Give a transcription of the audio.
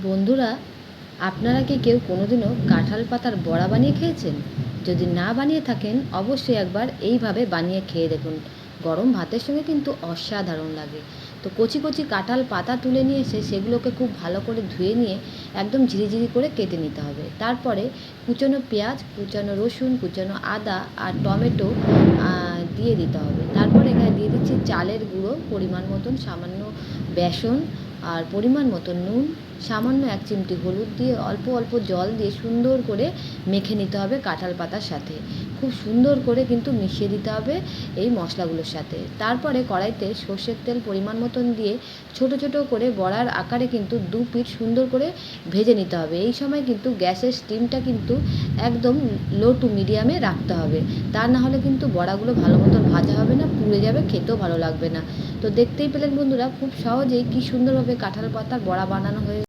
বন্ধুরা, আপনারা কি কেউ কোনোদিনও কাঁঠাল পাতার বড়া বানিয়ে খেয়েছেন? যদি না বানিয়ে থাকেন অবশ্যই একবার এইভাবে বানিয়ে খেয়ে দেখুন। গরম ভাতের সঙ্গে কিন্তু অসাধারণ লাগে। তো কচি কচি কাঁঠাল পাতা তুলে নিয়ে এসে সেগুলোকে খুব ভালো করে ধুয়ে নিয়ে একদম ঝিরিঝিরি করে কেটে নিতে হবে। তারপরে কুচনো পেঁয়াজ, কুচানো রসুন, কুচানো আদা আর টমেটো দিয়ে দিতে হবে। তারপর এখানে দিয়ে দিচ্ছি চালের গুঁড়ো পরিমাণ মতন, সামান্য বেসন আর পরিমাণ মতো নুন, সামান্য 1 চিমটি হলুদ দিয়ে অল্প অল্প জল দিয়ে সুন্দর করে মেখে নিতে হবে কাঁঠাল পাতার সাথে। খুব সুন্দর করে কিন্তু মিশিয়ে দিতে হবে এই মশলাগুলোর সাথে। তারপরে কড়াইতে সর্ষের তেল পরিমাণ মতন দিয়ে ছোট ছোট করে বড়ার আকারে কিন্তু 2 পিঠ সুন্দর করে ভেজে নিতে হবে। এই সময় কিন্তু গ্যাসের স্টিমটা কিন্তু একদম লো টু মিডিয়ামে রাখতে হবে। তা না হলে কিন্তু বড়াগুলো ভালো মতন ভাজা হবে না, পুড়ে যাবে, খেতেও ভালো লাগবে না। তো দেখতেই পেলেন বন্ধুরা, খুব সহজেই কি সুন্দরভাবে কাঁঠাল পাতার বড়া বানানো হয়ে